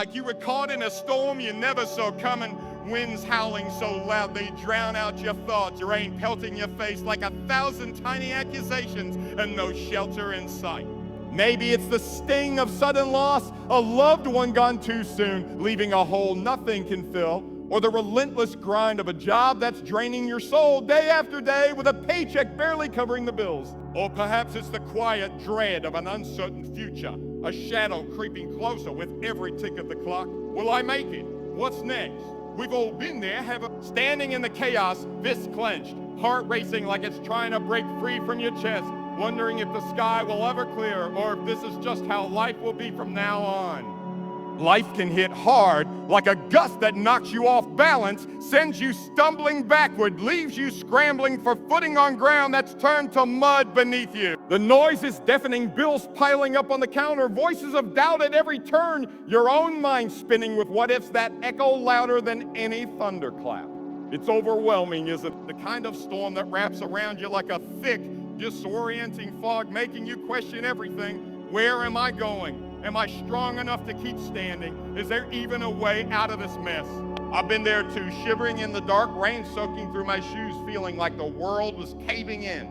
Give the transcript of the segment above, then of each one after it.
like you were caught in a storm you never saw coming. Winds howling so loud they drown out your thoughts. Rain pelting your face like 1,000 tiny accusations and no shelter in sight. Maybe it's the sting of sudden loss, a loved one gone too soon, leaving a hole nothing can fill, or the relentless grind of a job that's draining your soul day after day with a paycheck barely covering the bills. Or perhaps it's the quiet dread of an uncertain future, a shadow creeping closer with every tick of the clock. Will I make it? What's next? We've all been there, standing in the chaos, fists clenched, heart racing like it's trying to break free from your chest, wondering if the sky will ever clear or if this is just how life will be from now on. Life can hit hard, like a gust that knocks you off balance, sends you stumbling backward, leaves you scrambling for footing on ground that's turned to mud beneath you. The noise is deafening, bills piling up on the counter, voices of doubt at every turn, your own mind spinning with what ifs that echo louder than any thunderclap. It's overwhelming, isn't it? The kind of storm that wraps around you like a thick, disorienting fog, making you question everything. Where am I going? Am I strong enough to keep standing? Is there even a way out of this mess? I've been there too, shivering in the dark, rain soaking through my shoes, feeling like the world was caving in.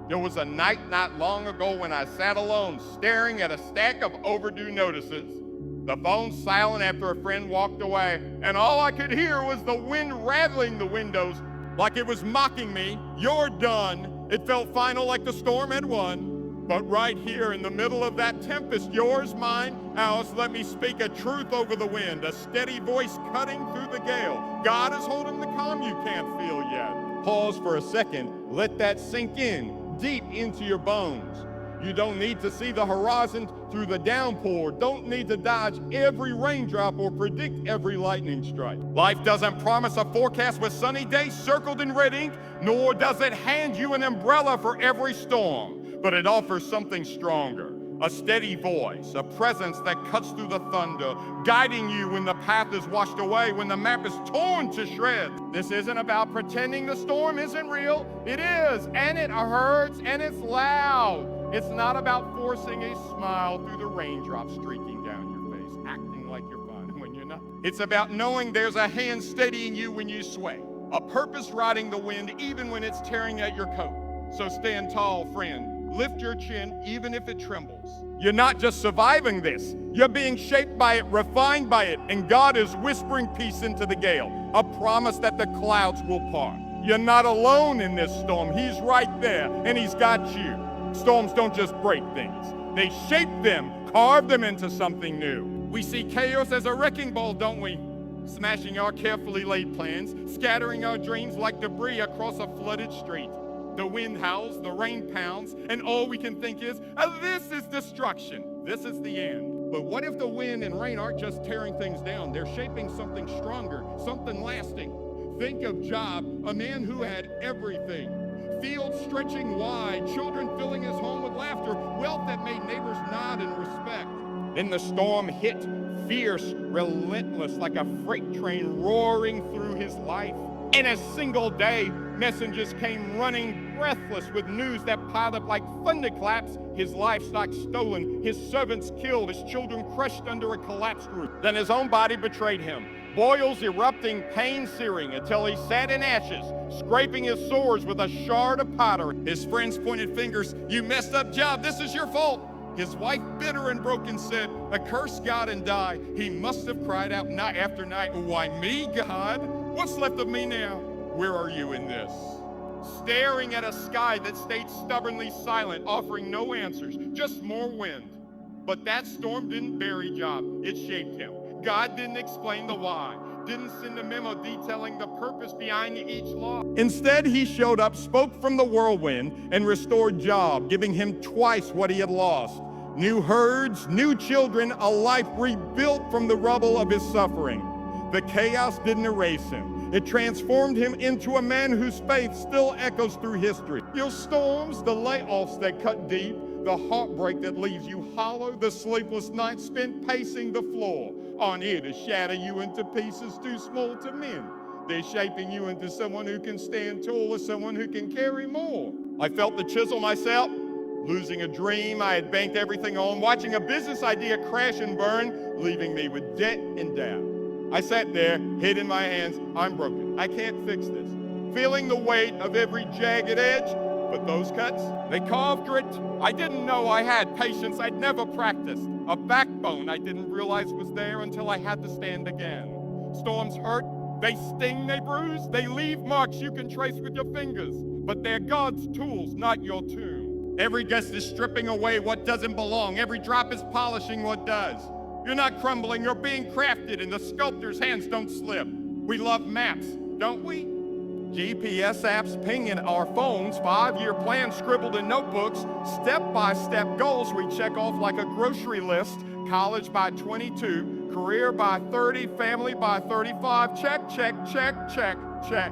There was a night not long ago when I sat alone, staring at a stack of overdue notices. The phone silent after a friend walked away, and all I could hear was the wind rattling the windows like it was mocking me. You're done. It felt final, like the storm had won. But right here in the middle of that tempest, yours, mine, ours, let me speak a truth over the wind, a steady voice cutting through the gale. God is holding the calm you can't feel yet. Pause for a second, let that sink in, deep into your bones. You don't need to see the horizon through the downpour, don't need to dodge every raindrop or predict every lightning strike. Life doesn't promise a forecast with sunny days circled in red ink, nor does it hand you an umbrella for every storm. But it offers something stronger, a steady voice, a presence that cuts through the thunder, guiding you when the path is washed away, when the map is torn to shreds. This isn't about pretending the storm isn't real. It is, and it hurts, and it's loud. It's not about forcing a smile through the raindrops streaking down your face, acting like you're fine when you're not. It's about knowing there's a hand steadying you when you sway, a purpose riding the wind even when it's tearing at your coat. So stand tall, friend. Lift your chin even if it trembles. You're not just surviving this. You're being shaped by it, refined by it, and God is whispering peace into the gale, a promise that the clouds will part. You're not alone in this storm. He's right there, and He's got you. Storms don't just break things. They shape them, carve them into something new. We see chaos as a wrecking ball, don't we? Smashing our carefully laid plans, scattering our dreams like debris across a flooded street. The wind howls, the rain pounds, and all we can think is, this is destruction. This is the end. But what if the wind and rain aren't just tearing things down? They're shaping something stronger, something lasting. Think of Job, a man who had everything. Fields stretching wide, children filling his home with laughter, wealth that made neighbors nod in respect. Then the storm hit, fierce, relentless, like a freight train roaring through his life. In a single day, messengers came running breathless with news that piled up like thunderclaps. His livestock stolen, his servants killed, his children crushed under a collapsed roof. Then his own body betrayed him. Boils erupting, pain searing, until he sat in ashes, scraping his sores with a shard of pottery. His friends pointed fingers. You messed up, Job. This is your fault. His wife, bitter and broken, said, curse God and die. He must have cried out night after night, why me, God? What's left of me now? Where are you in this? Staring at a sky that stayed stubbornly silent, offering no answers, just more wind. But that storm didn't bury Job, it shaped him. God didn't explain the why, didn't send a memo detailing the purpose behind each law. Instead, He showed up, spoke from the whirlwind, and restored Job, giving him twice what he had lost. New herds, new children, a life rebuilt from the rubble of his suffering. The chaos didn't erase him. It transformed him into a man whose faith still echoes through history. Your storms, the layoffs that cut deep, the heartbreak that leaves you hollow, the sleepless nights spent pacing the floor, aren't here to shatter you into pieces too small to mend. They're shaping you into someone who can stand tall or someone who can carry more. I felt the chisel myself, losing a dream I had banked everything on, watching a business idea crash and burn, leaving me with debt and doubt. I sat there, head in my hands. I'm broken. I can't fix this. Feeling the weight of every jagged edge, but those cuts, they carved grit. I didn't know I had patience I'd never practiced. A backbone I didn't realize was there until I had to stand again. Storms hurt, they sting, they bruise, they leave marks you can trace with your fingers. But they're God's tools, not your tomb. Every gust is stripping away what doesn't belong. Every drop is polishing what does. You're not crumbling, you're being crafted, and the sculptor's hands don't slip. We love maps, don't we? GPS apps pinging our phones, 5-year plans scribbled in notebooks, step-by-step goals we check off like a grocery list, college by 22, career by 30, family by 35, check, check, check, check, check.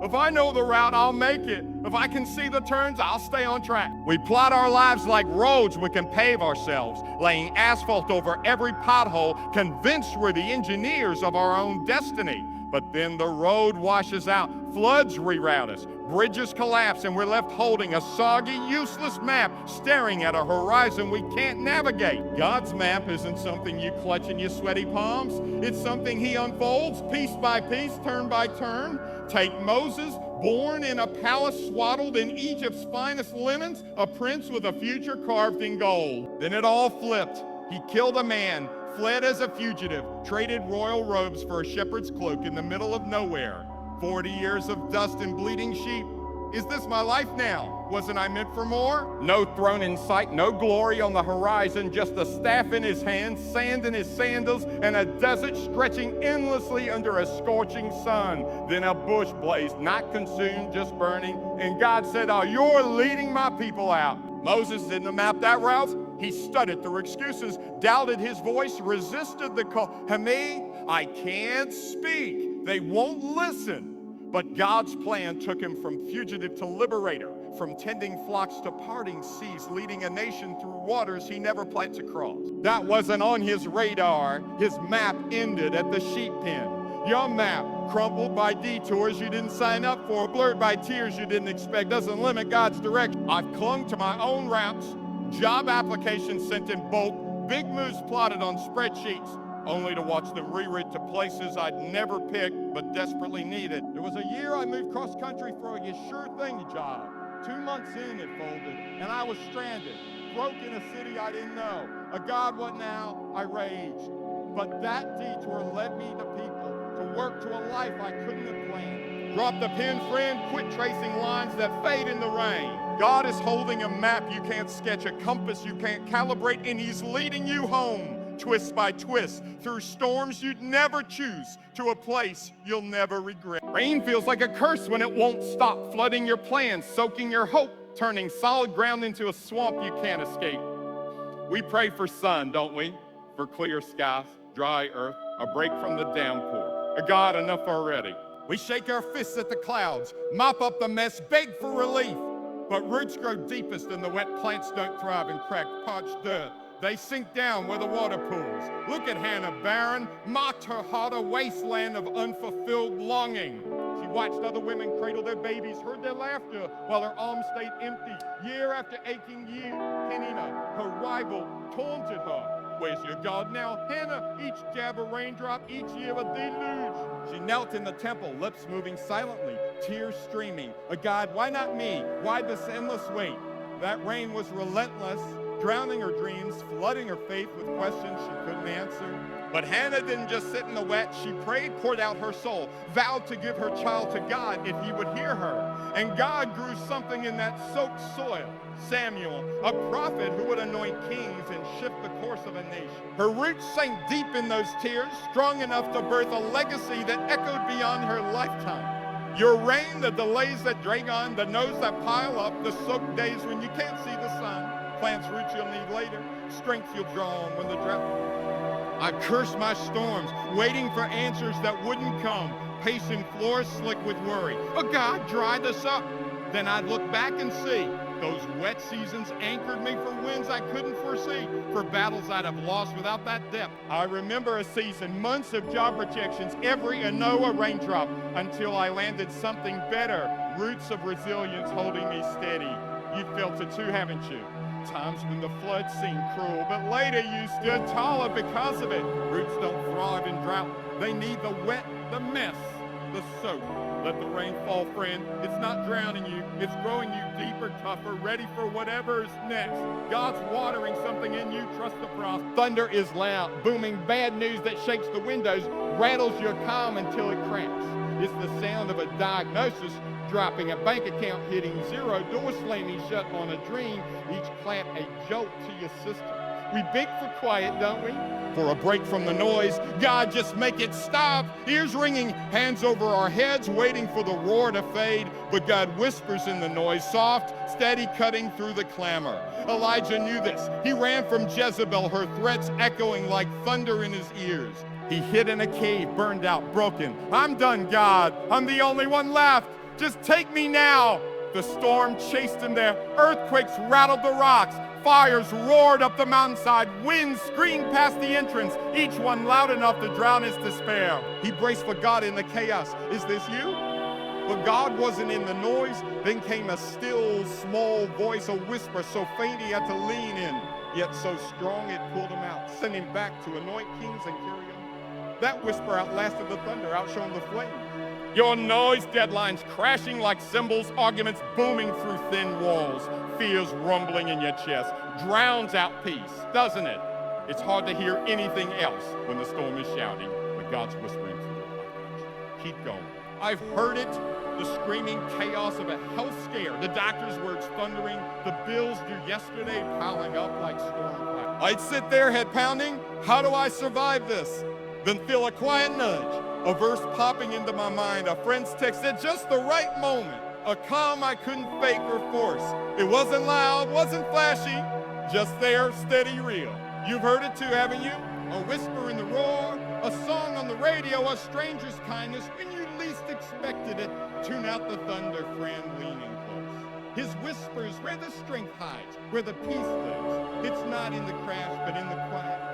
If I know the route, I'll make it. If I can see the turns, I'll stay on track. We plot our lives like roads we can pave ourselves, laying asphalt over every pothole, convinced we're the engineers of our own destiny. But then the road washes out, floods reroute us, bridges collapse, and we're left holding a soggy, useless map, staring at a horizon we can't navigate. God's map isn't something you clutch in your sweaty palms. It's something He unfolds piece by piece, turn by turn. Take Moses, born in a palace swaddled in Egypt's finest linens, a prince with a future carved in gold. Then it all flipped. He killed a man, fled as a fugitive, traded royal robes for a shepherd's cloak in the middle of nowhere. 40 years of dust and bleeding sheep. Is this my life now? Wasn't I meant for more? No throne in sight, no glory on the horizon, just a staff in his hand, sand in his sandals, and a desert stretching endlessly under a scorching sun. Then a bush blazed, not consumed, just burning, and God said, "Oh, you're leading my people out." Moses didn't have mapped that route. He stuttered through excuses, doubted his voice, resisted the call. Hami, I can't speak. They won't listen. But God's plan took him from fugitive to liberator, from tending flocks to parting seas, leading a nation through waters he never planned to cross. That wasn't on his radar. His map ended at the sheep pen. Your map, crumpled by detours you didn't sign up for, blurred by tears you didn't expect, doesn't limit God's direction. I've clung to my own routes, job applications sent in bulk, big moves plotted on spreadsheets, only to watch them rewritten to places I'd never picked but desperately needed. There was a year I moved cross-country for a sure-thing job. 2 months in, it folded, and I was stranded, broke in a city I didn't know. A God, what now? I raged. But that detour led me to people, to work, to a life I couldn't have planned. Drop the pen, friend, quit tracing lines that fade in the rain. God is holding a map you can't sketch, a compass you can't calibrate, and He's leading you home, twist by twist, through storms you'd never choose, to a place you'll never regret. Rain feels like a curse when it won't stop, flooding your plans, soaking your hope, turning solid ground into a swamp you can't escape. We pray for sun, don't we? For clear skies, dry earth, a break from the downpour. A God, enough already. We shake our fists at the clouds, mop up the mess, beg for relief. But roots grow deepest and the wet plants don't thrive in cracked, parched dirt. They sink down where the water pools. Look at Hannah, barren, mocked her heart a wasteland of unfulfilled longing. She watched other women cradle their babies, heard their laughter while her arms stayed empty. Year after aching year, Penina, her rival, taunted her. Where's your God now? Hannah, each jab a raindrop, each year a deluge. She knelt in the temple, lips moving silently, tears streaming. A God, why not me? Why this endless wait? That rain was relentless, drowning her dreams, flooding her faith with questions she couldn't answer. But Hannah didn't just sit in the wet. She prayed, poured out her soul, vowed to give her child to God if He would hear her. And God grew something in that soaked soil. Samuel, a prophet who would anoint kings and shift the course of a nation. Her roots sank deep in those tears, strong enough to birth a legacy that echoed beyond her lifetime. Your rain, the delays that drag on, the no's that pile up, the soaked days when you can't see the sun, plants roots you'll need later, strength you'll draw on when the drought. I cursed my storms, waiting for answers that wouldn't come, pacing floors slick with worry. But God, dry this up. Then I'd look back and see those wet seasons anchored me for winds I couldn't foresee, for battles I'd have lost without that depth. I remember a season, months of job rejections, every no a raindrop, until I landed something better, roots of resilience holding me steady. You've felt it too, haven't you? Times when the flood seemed cruel, but later you stood taller because of it. Roots don't thrive in drought. They need the wet, the mess, the soak. Let the rain fall, friend. It's not drowning you. It's growing you deeper, tougher, ready for whatever's next. God's watering something in you. Trust the process. Thunder is loud, booming bad news that shakes the windows, rattles your calm until it cracks. It's the sound of a diagnosis dropping, a bank account hitting zero, door slamming shut on a dream, each clap a jolt to your system. We beg for quiet, don't we? For a break from the noise. God, just make it stop. Ears ringing, hands over our heads, waiting for the roar to fade. But God whispers in the noise, soft, steady, cutting through the clamor. Elijah knew this. He ran from Jezebel, her threats echoing like thunder in his ears. He hid in a cave, burned out, broken. I'm done, God. I'm the only one left. Just take me now. The storm chased him there. Earthquakes rattled the rocks. Fires roared up the mountainside. Winds screamed past the entrance, each one loud enough to drown his despair. He braced for God in the chaos. Is this you? But God wasn't in the noise. Then came a still, small voice, a whisper so faint he had to lean in, yet so strong it pulled him out, sent him back to anoint kings and carry on. That whisper outlasted the thunder, outshone the flames. Your noise, deadlines crashing like cymbals, arguments booming through thin walls, fears rumbling in your chest, drowns out peace, doesn't it? It's hard to hear anything else when the storm is shouting, but God's whispering through it. Keep going. I've heard it, the screaming chaos of a health scare, the doctor's words thundering, the bills due yesterday piling up like storm clouds. I'd sit there, head pounding, how do I survive this? Then feel a quiet nudge. A verse popping into my mind, a friend's text at just the right moment, a calm I couldn't fake or force. It wasn't loud, wasn't flashy, just there, steady, real. You've heard it too, haven't you? A whisper in the roar, a song on the radio, a stranger's kindness when you least expected it. Tune out the thunder, friend, leaning close. His whispers where the strength hides, where the peace lives. It's not in the crash, but in the quiet.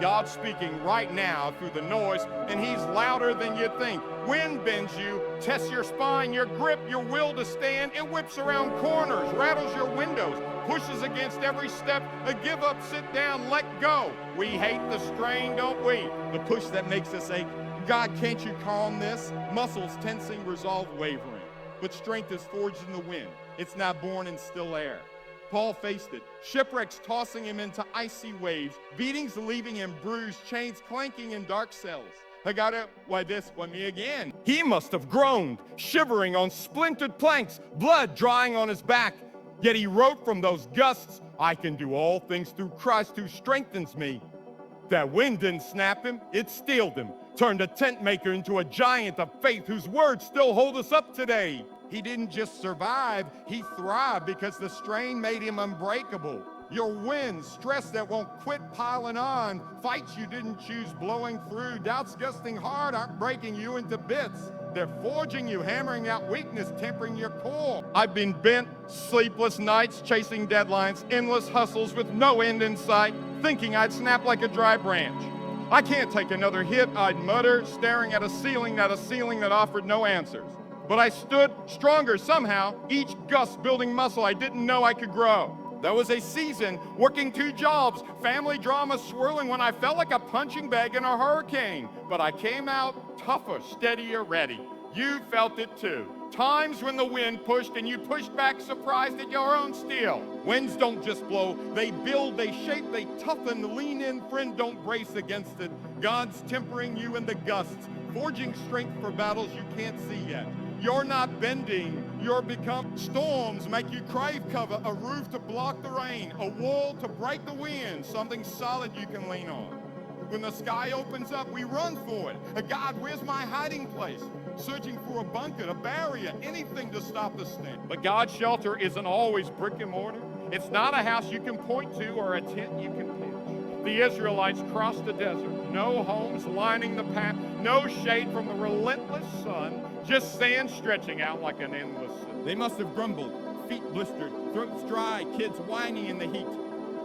God's speaking right now through the noise, and he's louder than you think. Wind bends you, tests your spine, your grip, your will to stand. It whips around corners, rattles your windows, pushes against every step. A give up, sit down, let go. We hate the strain, don't we? The push that makes us ache. God, can't you calm this? Muscles tensing, resolve wavering. But strength is forged in the wind. It's not born in still air. Paul faced it, shipwrecks tossing him into icy waves, beatings leaving him bruised, chains clanking in dark cells. Why me again? He must have groaned, shivering on splintered planks, blood drying on his back. Yet he wrote from those gusts, I can do all things through Christ who strengthens me. That wind didn't snap him, it steeled him, turned a tent maker into a giant of faith whose words still hold us up today. He didn't just survive, he thrived because the strain made him unbreakable. Your winds, stress that won't quit piling on, fights you didn't choose blowing through, doubts gusting hard aren't breaking you into bits. They're forging you, hammering out weakness, tempering your core. I've been bent, sleepless nights, chasing deadlines, endless hustles with no end in sight, thinking I'd snap like a dry branch. I can't take another hit, I'd mutter, staring at a ceiling that offered no answers. But I stood stronger somehow, each gust building muscle I didn't know I could grow. There was a season, working 2 jobs, family drama swirling when I felt like a punching bag in a hurricane. But I came out tougher, steadier, ready. You felt it too. Times when the wind pushed and you pushed back surprised at your own steel. Winds don't just blow, they build, they shape, they toughen. Lean in, friend, don't brace against it. God's tempering you in the gusts, forging strength for battles you can't see yet. You're not bending, you're become. Storms make you crave cover, a roof to block the rain, a wall to break the wind, something solid you can lean on. When the sky opens up, we run for it. God, where's my hiding place? Searching for a bunker, a barrier, anything to stop the stench. But God's shelter isn't always brick and mortar. It's not a house you can point to or a tent you can pitch. The Israelites crossed the desert, no homes lining the path, no shade from the relentless sun, just sand stretching out like an endless sea. They must have grumbled, feet blistered, throats dry, kids whining in the heat.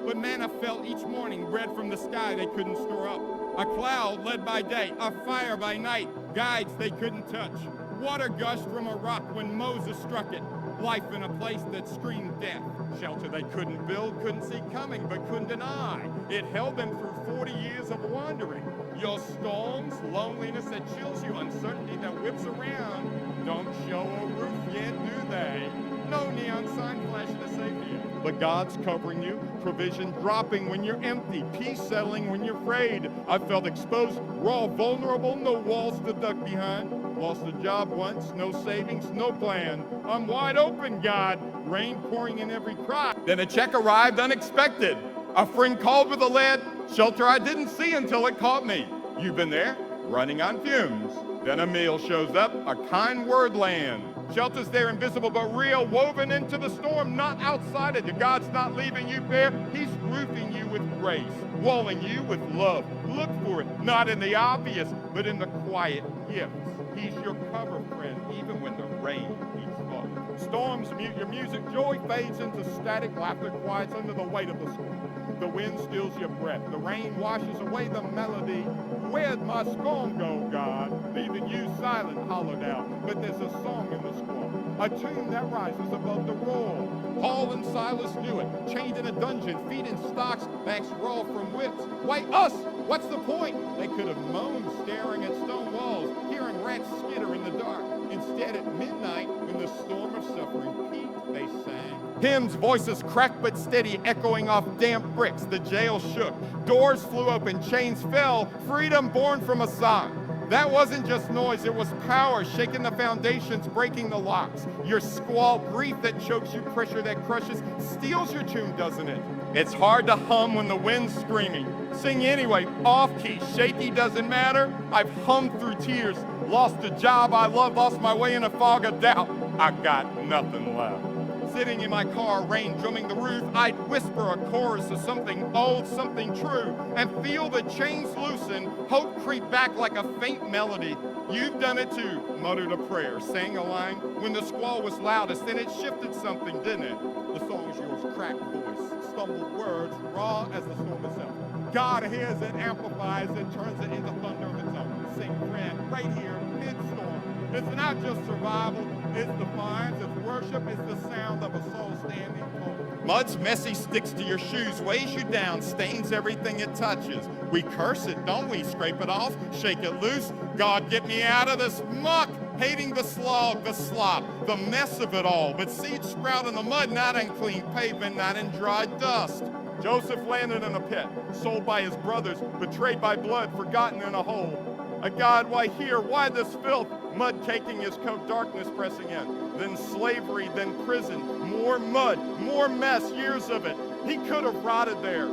But manna fell each morning, bread from the sky they couldn't store up. A cloud led by day, a fire by night, guides they couldn't touch. Water gushed from a rock when Moses struck it. Life in a place that screamed death. Shelter they couldn't build, couldn't see coming, but couldn't deny. It held them through 40 years of wandering. Your storms, loneliness that chills you, uncertainty that whips around, don't show a roof yet, do they? No neon sign flashing to save you. But God's covering you, provision dropping when you're empty, peace settling when you're afraid. I felt exposed, raw, vulnerable, no walls to duck behind. Lost a job once, no savings, no plan. I'm wide open, God. Rain pouring in every cry. Then a check arrived unexpected. A friend called with a lead. Shelter I didn't see until it caught me. You've been there, running on fumes. Then a meal shows up, a kind word lands. Shelter's there, invisible but real, woven into the storm, not outside it. God's not leaving you bare. He's roofing you with grace, walling you with love. Look for it, not in the obvious, but in the quiet gifts. He's your cover friend, even when the rain keeps falling. Storms mute your music, joy fades into static, laughter quiets under the weight of the storm. The wind steals your breath, the rain washes away the melody. Where'd my storm go, God? Leaving you silent, hollowed out, but there's a song in the squall, a tune that rises above the roar. Paul and Silas knew it, chained in a dungeon, feet in stocks, backs raw from whips. Why us? What's the point? They could have moaned, staring at stone walls, hearing rats skitter in the dark. Instead, at midnight, when the storm of suffering peaked, they sang. Hymns, voices cracked but steady, echoing off damp bricks. The jail shook. Doors flew open, chains fell, freedom born from a song. That wasn't just noise, it was power, shaking the foundations, breaking the locks. Your squall, grief that chokes you, pressure that crushes, steals your tune, doesn't it? It's hard to hum when the wind's screaming. Sing anyway, off-key, shaky, doesn't matter. I've hummed through tears, lost a job I love, lost my way in a fog of doubt. I got nothing left. Sitting in my car, rain drumming the roof, I'd whisper a chorus of something old, something true, and feel the chains loosen, hope creep back like a faint melody. You've done it too, muttered a prayer, sang a line. When the squall was loudest, then it shifted something, didn't it? The song's yours, cracked voice, stumbled words, raw as the storm itself. God hears it, amplifies it, turns it into thunder of its own. Sing, friend, right here, mid-storm. It's not just survival, it's defiance, it's worship, it's the sound of a soul standing tall. Mud's messy, sticks to your shoes, weighs you down, stains everything it touches. We curse it, don't we? Scrape it off, shake it loose. God, get me out of this muck. Hating the slog, the slop, the mess of it all. But seeds sprout in the mud, not in clean pavement, not in dry dust. Joseph landed in a pit, sold by his brothers, betrayed by blood, forgotten in a hole. A God, why here? Why this filth? Mud caking his coat, darkness pressing in. Then slavery, then prison. More mud, more mess, years of it. He could have rotted there.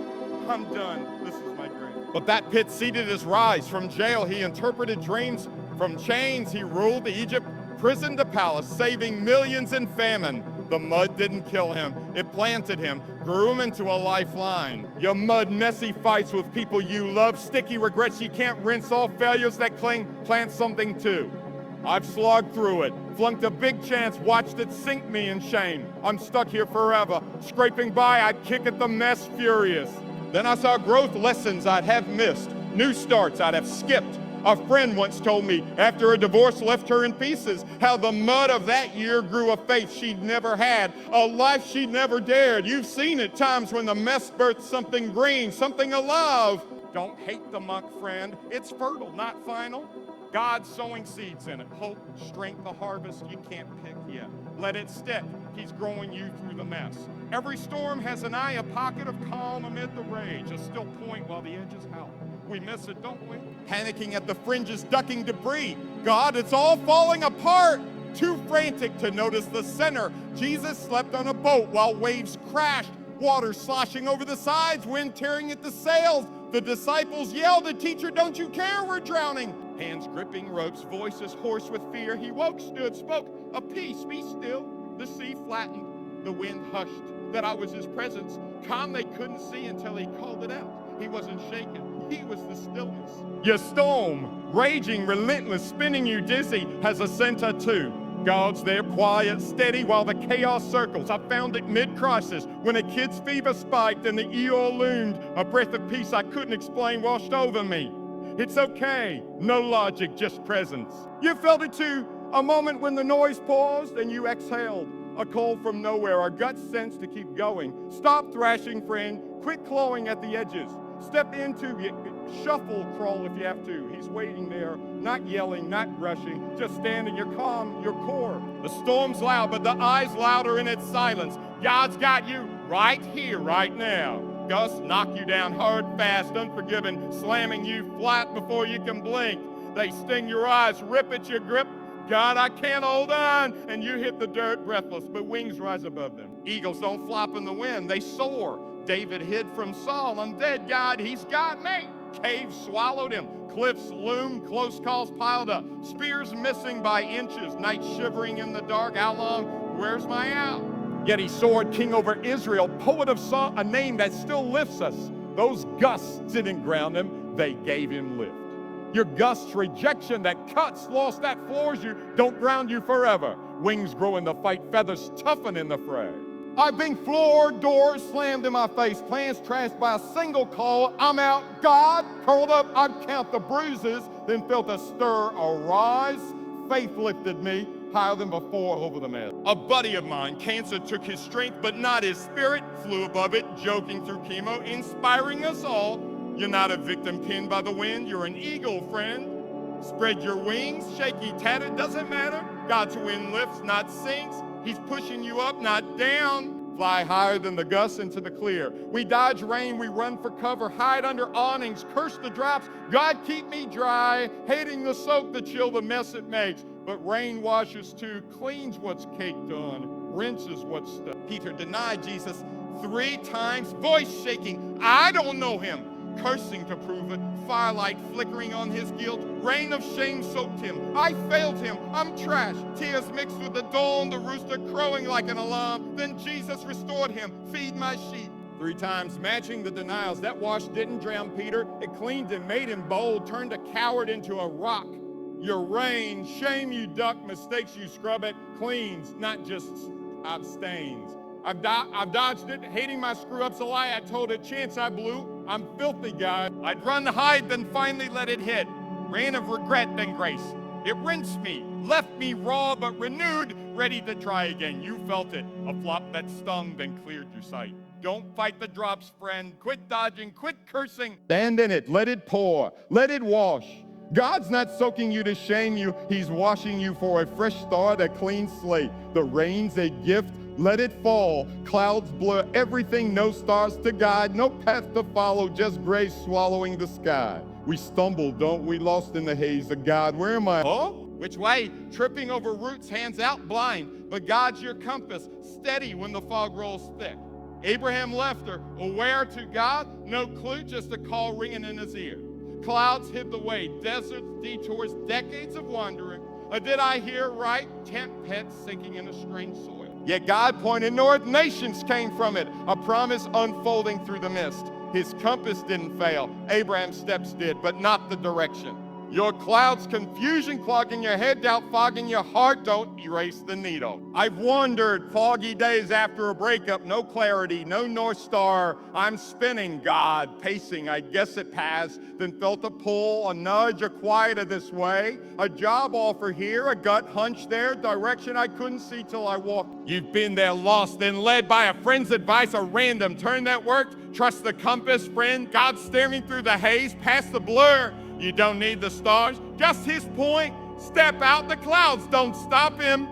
I'm done. This is my grave. But that pit seeded his rise. From jail, he interpreted dreams. From chains, he ruled Egypt, prison to palace, saving millions in famine. The mud didn't kill him. It planted him, grew him into a lifeline. Your mud messy fights with people you love, sticky regrets you can't rinse off, failures that cling, plant something too. I've slogged through it, flunked a big chance, watched it sink me in shame. I'm stuck here forever, scraping by, I'd kick at the mess furious. Then I saw growth lessons I'd have missed, new starts I'd have skipped. A friend once told me, after a divorce left her in pieces, how the mud of that year grew a faith she'd never had, a life she'd never dared. You've seen it, times when the mess birthed something green, something alive. Don't hate the muck, friend. It's fertile, not final. God's sowing seeds in it, hope, strength, the harvest you can't pick yet. Let it stick. He's growing you through the mess. Every storm has an eye, a pocket of calm amid the rage, a still point while the edges howl. We miss it, don't we? Panicking at the fringes, ducking debris. God, it's all falling apart. Too frantic to notice the center. Jesus slept on a boat while waves crashed. Water sloshing over the sides, wind tearing at the sails. The disciples yelled at teacher, don't you care, we're drowning. Hands gripping ropes, voices hoarse with fear. He woke, stood, spoke, a peace, be still. The sea flattened, the wind hushed. That I was his presence, calm they couldn't see until he called it out. He wasn't shaken. He was the stillness. Your storm, raging, relentless, spinning you dizzy, has a center too. God's there, quiet, steady, while the chaos circles. I found it mid-crisis, when a kid's fever spiked and the Eeyore loomed. A breath of peace I couldn't explain washed over me. It's okay, no logic, just presence. You felt it too, a moment when the noise paused and you exhaled. A call from nowhere, our gut sense to keep going. Stop thrashing, friend. Quit clawing at the edges. Step into it. Shuffle crawl if you have to. He's waiting there, not yelling, not rushing, just standing. You're calm, your core. The storm's loud, but the eye's louder in its silence. God's got you right here, right now. Gusts knock you down hard, fast, unforgiving, slamming you flat before you can blink. They sting your eyes, rip at your grip. God, I can't hold on. And you hit the dirt breathless, but wings rise above them. Eagles don't flop in the wind, they soar. David hid from Saul. I'm dead, God, he's got me. Caves swallowed him. Cliffs loomed, close calls piled up. Spears missing by inches, night shivering in the dark. How long? Where's my out? Yet he soared king over Israel, poet of song, a name that still lifts us. Those gusts didn't ground him, they gave him lift. Your gust's rejection that cuts, loss that floors you, don't ground you forever. Wings grow in the fight, feathers toughen in the fray. I've been floored, doors slammed in my face, plans trashed by a single call. I'm out, God, curled up, I'd count the bruises, then felt a stir arise. Faith lifted me higher than before over the mess. A buddy of mine, cancer took his strength, but not his spirit, flew above it, joking through chemo, inspiring us all. You're not a victim pinned by the wind, you're an eagle, friend. Spread your wings, shaky, tattered, doesn't matter. God's wind lifts, not sinks. He's pushing you up, not down. Fly higher than the gusts into the clear. We dodge rain, we run for cover, hide under awnings, curse the drops. God, keep me dry, hating the soak, the chill, the mess it makes. But rain washes too, cleans what's caked on, rinses what's stuck. Peter denied Jesus 3 times, voice shaking. I don't know him. Cursing to prove it, firelight flickering on his guilt, rain of shame soaked him. I failed him, I'm trash. Tears mixed with the dawn, the rooster crowing like an alarm. Then Jesus restored him, feed my sheep. 3 times matching the denials. That wash didn't drown Peter, it cleaned him, made him bold, turned a coward into a rock. Your rain, shame you duck, mistakes you scrub it, cleans, not just abstains. I've dodged it, hating my screw-ups, a lie I told, a chance I blew. I'm filthy, God. I'd run, hide, then finally let it hit. Rain of regret, then grace. It rinsed me, left me raw but renewed, ready to try again. You felt it, a flop that stung, then cleared your sight. Don't fight the drops, friend. Quit dodging, quit cursing. Stand in it, let it pour, let it wash. God's not soaking you to shame you. He's washing you for a fresh start, a clean slate. The rain's a gift. Let it fall. Clouds blur everything, no stars to guide, no path to follow, just gray swallowing the sky. We stumble, don't we? Lost in the haze of God. Where am I? Oh? Which way? Tripping over roots, hands out blind. But God's your compass, steady when the fog rolls thick. Abraham left her, aware to God, no clue, just a call ringing in his ear. Clouds hid the way, deserts, detours, decades of wandering. Or did I hear right? Tent pets sinking in a strange soil. Yet God pointed north, nations came from it, a promise unfolding through the mist. His compass didn't fail, Abraham's steps did, but not the direction. Your clouds, confusion clogging your head, doubt fogging your heart, don't erase the needle. I've wandered foggy days after a breakup, no clarity, no North Star. I'm spinning, God, pacing, I guess it passed, then felt a pull, a nudge, a quieter this way, a job offer here, a gut hunch there, direction I couldn't see till I walked. You've been there lost, then led by a friend's advice, a random turn that worked. Trust the compass, friend, God staring through the haze, past the blur. You don't need the stars, just his point. Step out, the clouds don't stop him.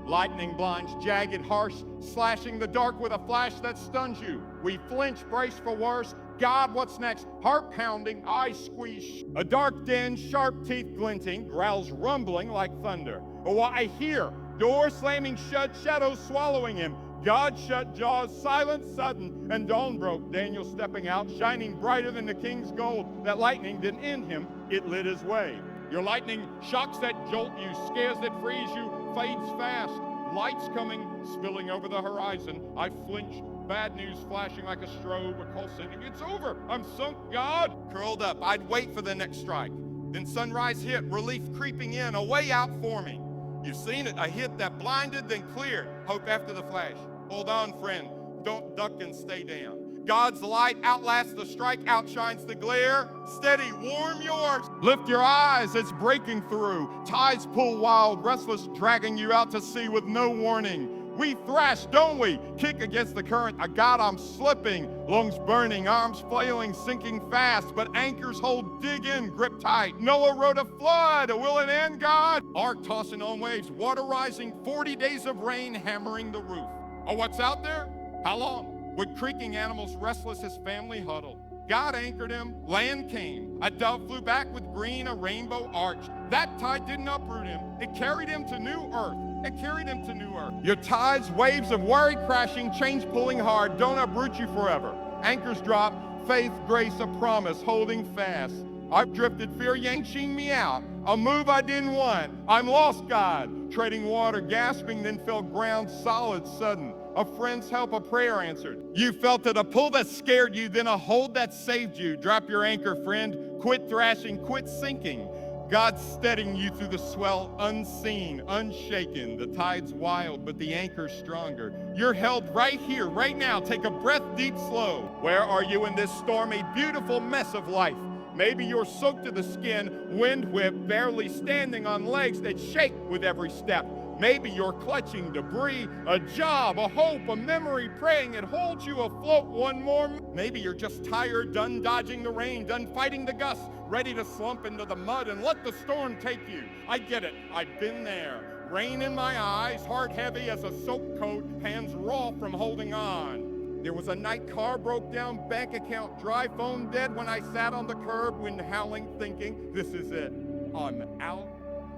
Lightning blinds, jagged, harsh, slashing the dark with a flash that stuns you. We flinch, brace for worse. God, what's next? Heart pounding, eyes squeeze. A dark den, sharp teeth glinting, growls rumbling like thunder. Oh, I hear, door slamming shut, shadows swallowing him. God shut jaws, silence sudden, and dawn broke. Daniel stepping out, shining brighter than the king's gold. That lightning didn't end him, it lit his way. Your lightning shocks that jolt you, scares that frees you, fades fast. Lights coming, spilling over the horizon. I flinch, bad news flashing like a strobe, a call sending, it's over, I'm sunk, God. Curled up, I'd wait for the next strike. Then sunrise hit, relief creeping in, a way out for me. You've seen it, a hit that blinded, then cleared. Hope after the flash. Hold on, friend. Don't duck and stay down. God's light outlasts the strike, outshines the glare. Steady, warm yours. Lift your eyes, it's breaking through. Tides pull wild, restless, dragging you out to sea with no warning. We thrash, don't we? Kick against the current. God, I'm slipping. Lungs burning, arms flailing, sinking fast. But anchors hold, dig in, grip tight. Noah wrote a flood. Will it end, God? Ark tossing on waves, water rising, 40 days of rain hammering the roof. Oh, what's out there? How long? With creaking animals restless, his family huddled. God anchored him, land came. A dove flew back with green, a rainbow arch. That tide didn't uproot him. It carried him to new earth. It carried him to new earth. Your tides, waves of worry crashing, change pulling hard, don't uproot you forever. Anchors drop, faith, grace, a promise, holding fast. I've drifted, fear yanking me out. A move I didn't want. I'm lost, God. Treading water, gasping, then felt ground solid, sudden. A friend's help, a prayer answered. You felt it, a pull that scared you, then a hold that saved you. Drop your anchor, friend. Quit thrashing, quit sinking. God's steadying you through the swell, unseen, unshaken. The tide's wild, but the anchor's stronger. You're held right here, right now. Take a breath deep, slow. Where are you in this stormy, beautiful mess of life? Maybe you're soaked to the skin, wind whipped, barely standing on legs that shake with every step. Maybe you're clutching debris, a job, a hope, a memory, praying it holds you afloat one more. Maybe you're just tired, done dodging the rain, done fighting the gusts, ready to slump into the mud and let the storm take you. I get it. I've been there. Rain in my eyes, heart heavy as a soaked coat, hands raw from holding on. There was a night car broke down, bank account dry, phone dead when I sat on the curb, wind howling, thinking, this is it. I'm out.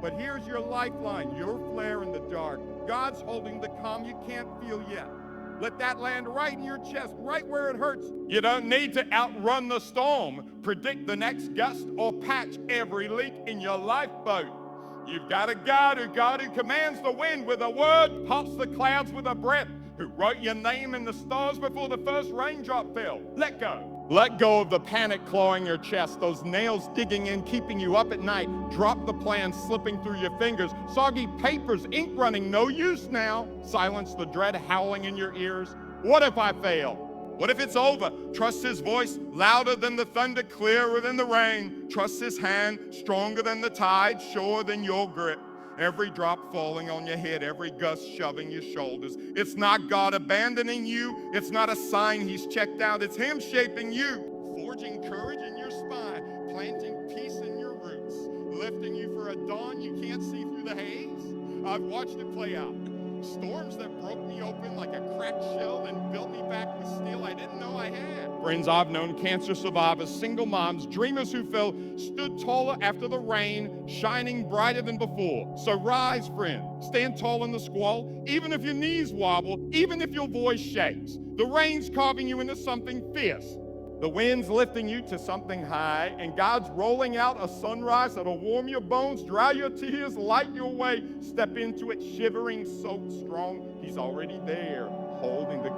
But here's your lifeline, your flare in the dark. God's holding the calm you can't feel yet. Let that land right in your chest, right where it hurts. You don't need to outrun the storm, predict the next gust, or patch every leak in your lifeboat. You've got a God who commands the wind with a word, pops the clouds with a breath, who wrote your name in the stars before the first raindrop fell. Let go. Let go of the panic clawing your chest, those nails digging in, keeping you up at night. Drop the plan slipping through your fingers. Soggy papers, ink running, no use now. Silence the dread howling in your ears. What if I fail? What if it's over? Trust his voice, louder than the thunder, clearer than the rain. Trust his hand, stronger than the tide, surer than your grip. Every drop falling on your head, every gust shoving your shoulders. It's not God abandoning you. It's not a sign he's checked out. It's him shaping you, forging courage in your spine, planting peace in your roots, lifting you for a dawn you can't see through the haze. I've watched it play out. Storms that broke me open like a cracked shell and built me back with steel I didn't know I had. Friends I've known, cancer survivors, single moms, dreamers who fell, stood taller after the rain, shining brighter than before. So rise, friend, stand tall in the squall, even if your knees wobble, even if your voice shakes. The rain's carving you into something fierce. The wind's lifting you to something high, and God's rolling out a sunrise that'll warm your bones, dry your tears, light your way. Step into it shivering, soaked, strong. He's already there, holding the